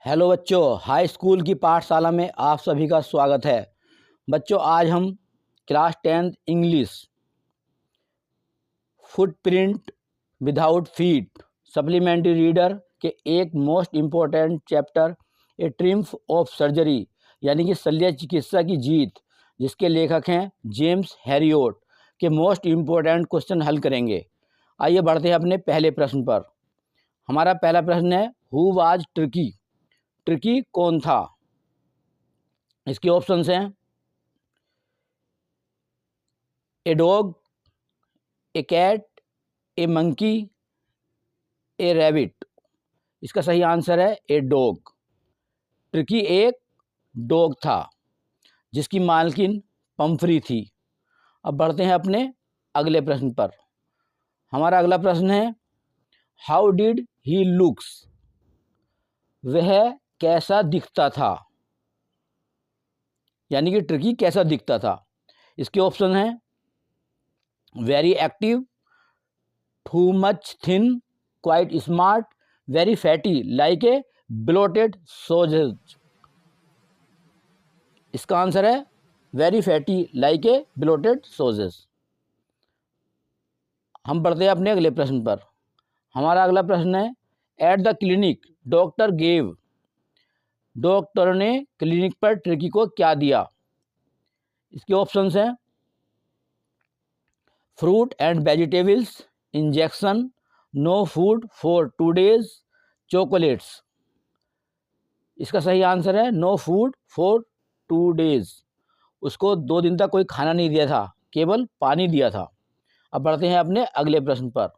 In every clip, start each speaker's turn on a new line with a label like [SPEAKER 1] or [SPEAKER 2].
[SPEAKER 1] Hello बच्चों, high school की पाठशाला में आप सभी का स्वागत है। बच्चों, आज हम class 10th English footprint without feet supplementary reader के एक most important chapter A triumph of surgery यानी कि शल्य चिकित्सा की जीत, जिसके लेखक हैं जेम्स हैरियोट, के मोस्ट इम्पोर्टेंट क्वेश्चन हल करेंगे। आइए बढ़ते हैं अपने पहले प्रश्न पर। हमारा पहला प्रश्न है, हु वाज ट्रिकी? ट्रिकी कौन था? इसके ऑप्शंस हैं a dog, a cat, a monkey, a rabbit. इसका सही आंसर है ए डॉग। ट्रिकी एक डॉग था जिसकी मालकिन पंफ्री थी। अब बढ़ते हैं अपने अगले प्रश्न पर। हमारा अगला प्रश्न है, हाउ डिड ही लुक्स? वह कैसा दिखता था? यानी कि ट्रिकी कैसा दिखता था? इसके ऑप्शन हैं very active, too much thin, quite smart, very fatty, like a bloated sausage. इसका आंसर है very fatty, like a bloated sausage. हम बढ़ते हैं अपने अगले प्रश्न पर। हमारा अगला प्रश्न है, at the clinic doctor gave. Doctor ने क्लिनिक पर ट्रिकी को क्या दिया? इसके ऑप्शंस हैं fruit and vegetables, injection, no food for 2 days, chocolates. इसका सही आंसर है नो फूड फॉर 2 days। उसको 2 दिन तक कोई खाना नहीं दिया था, केवल पानी दिया था। अब बढ़ते हैं अपने अगले प्रश्न पर।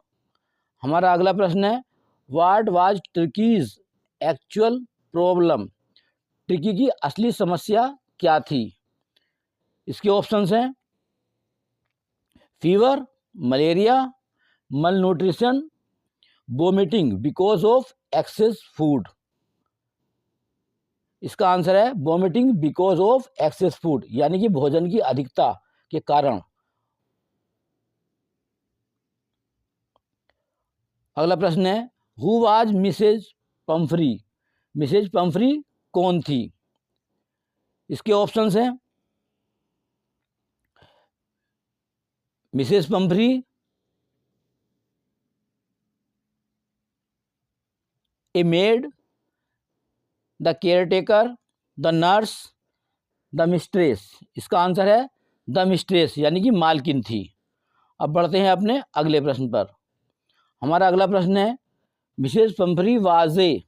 [SPEAKER 1] हमारा अगला प्रश्न है, what was ट्रिकीज actual problem? Tricky की असली समस्या क्या थी? इसके ऑप्शंस हैं फीवर, मलेरिया, मल nutrition, vomiting because of excess food. इसका आंसर है vomiting because of excess food, यानी कि भोजन की अधिकता के कारण। अगला प्रश्न है, who was Mrs Pumphrey? Mrs Pumphrey कौन थी? इसके ऑप्शंस हैं Mrs Pumphrey a maid, the caretaker, the nurse, the mistress. इसका आंसर है द मिस्ट्रेस, यानी कि मालकिन थी। अब बढ़ते हैं अपने अगले प्रश्न पर। हमारा अगला प्रश्न है, Mrs Pumphrey was a.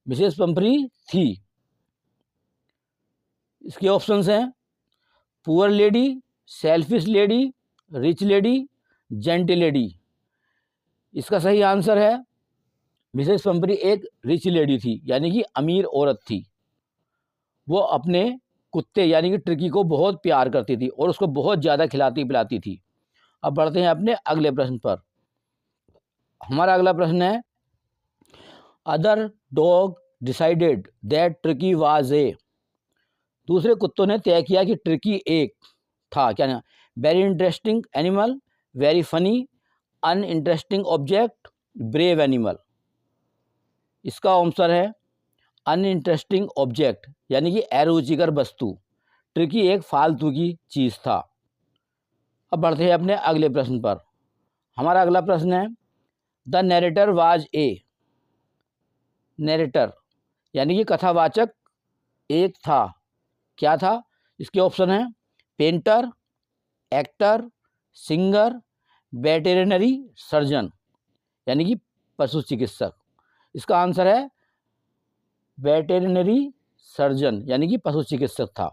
[SPEAKER 1] Mrs Pumphrey थी। इसके ऑप्शंस हैं poor lady, selfish lady, rich lady, gentle lady. इसका सही आंसर है मिसेज पंफ्री एक रिच लेडी थी, यानी कि अमीर औरत थी। वो अपने कुत्ते यानी कि ट्रिकी को बहुत प्यार करती थी और उसको बहुत ज़्यादा खिलाती पिलाती थी। अब बढ़ते हैं अपने अगले प्रश्न पर। हमारा अगला प्रश्न है, other dog decided that tricky was a. दूसरे कुत्तों ने तय किया कि ट्रिकी एक था, क्या ना, very interesting animal, very funny, uninteresting object, brave animal. इसका आंसर है अनइंटरेस्टिंग ऑब्जेक्ट, यानी कि अरुचिकर वस्तु। ट्रिकी एक फालतू की चीज़ था। अब बढ़ते हैं अपने अगले प्रश्न पर। हमारा अगला प्रश्न है, the narrator was a. Narrator यानी कि कथावाचक एक था, क्या था? इसके ऑप्शन हैं painter, actor, singer, veterinary surgeon, यानी कि पशु चिकित्सक। इसका आंसर है वेटेरिनरी सर्जन, यानी कि पशु चिकित्सक था।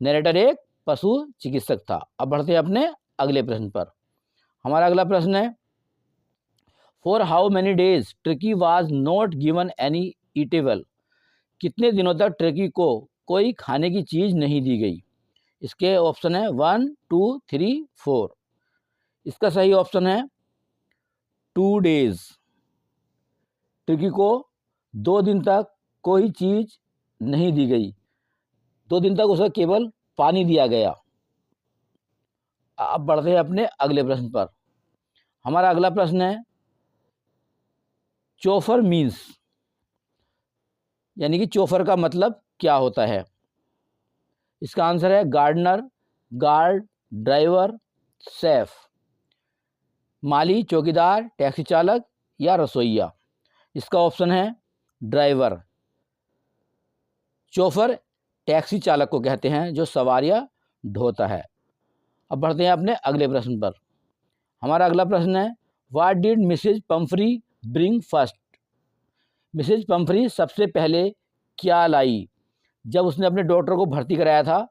[SPEAKER 1] नरेटर एक पशु चिकित्सक था। अब बढ़ते हैं अपने अगले प्रश्न पर। हमारा अगला प्रश्न है, for how many days tricky was not given any eatable. कितने दिनों तक ट्रिकी को कोई खाने की चीज़ नहीं दी गई? इसके ऑप्शन है 1, 2, 3, 4। इसका सही ऑप्शन है 2 days। ट्रिकी को 2 दिन तक कोई चीज़ नहीं दी गई। 2 दिन तक उसे केवल पानी दिया गया। अब बढ़ते हैं अपने अगले प्रश्न पर। हमारा अगला प्रश्न है, चोफर मीन्स। यानी कि चोफर का मतलब क्या होता है? इसका आंसर है गार्डनर, गार्ड, ड्राइवर, शेफ। माली, चौकीदार, टैक्सी चालक या रसोइया। इसका ऑप्शन है ड्राइवर। चोफर टैक्सी चालक को कहते हैं जो सवारियां ढोता है। अब बढ़ते हैं अपने अगले प्रश्न पर। हमारा अगला प्रश्न है, what did Mrs Pumphrey bring first? Mrs Pumphrey सबसे पहले क्या लाई? जब उसने अपने डॉटर को भर्ती कराया था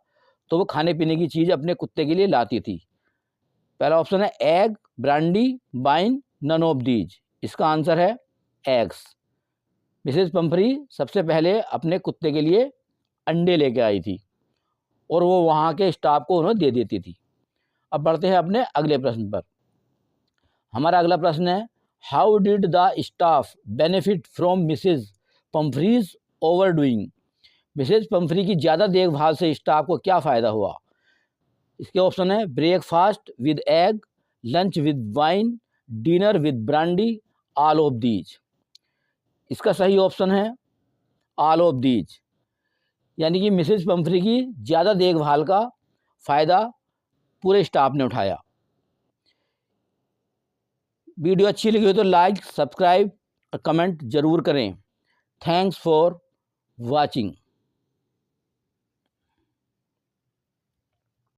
[SPEAKER 1] तो वो खाने पीने की चीज़ अपने कुत्ते के लिए लाती थी। पहला ऑप्शन है egg, brandy, wine, none of these. इसका आंसर है एग्स। मिसेज पम्फ्री सबसे पहले अपने कुत्ते के लिए अंडे लेके आई थी और वो वहाँ के स्टाफ को उन्हें दे देती थी। अब बढ़ते हैं अपने अगले प्रश्न पर। हमारा अगला प्रश्न है, how did the staff benefit from Mrs Pomfrey's overdoing? Mrs Pomfrey की ज़्यादा देखभाल से स्टाफ को क्या फ़ायदा हुआ? इसके ऑप्शन है breakfast with egg, lunch with wine, dinner with brandy, all of these. इसका सही ऑप्शन है ऑल ऑफ दीज, यानी कि मिसेज पम्फ्री की ज़्यादा देखभाल का फ़ायदा पूरे स्टाफ ने उठाया। वीडियो अच्छी लगी हो तो लाइक, सब्सक्राइब और कमेंट ज़रूर करें। Thanks for watching.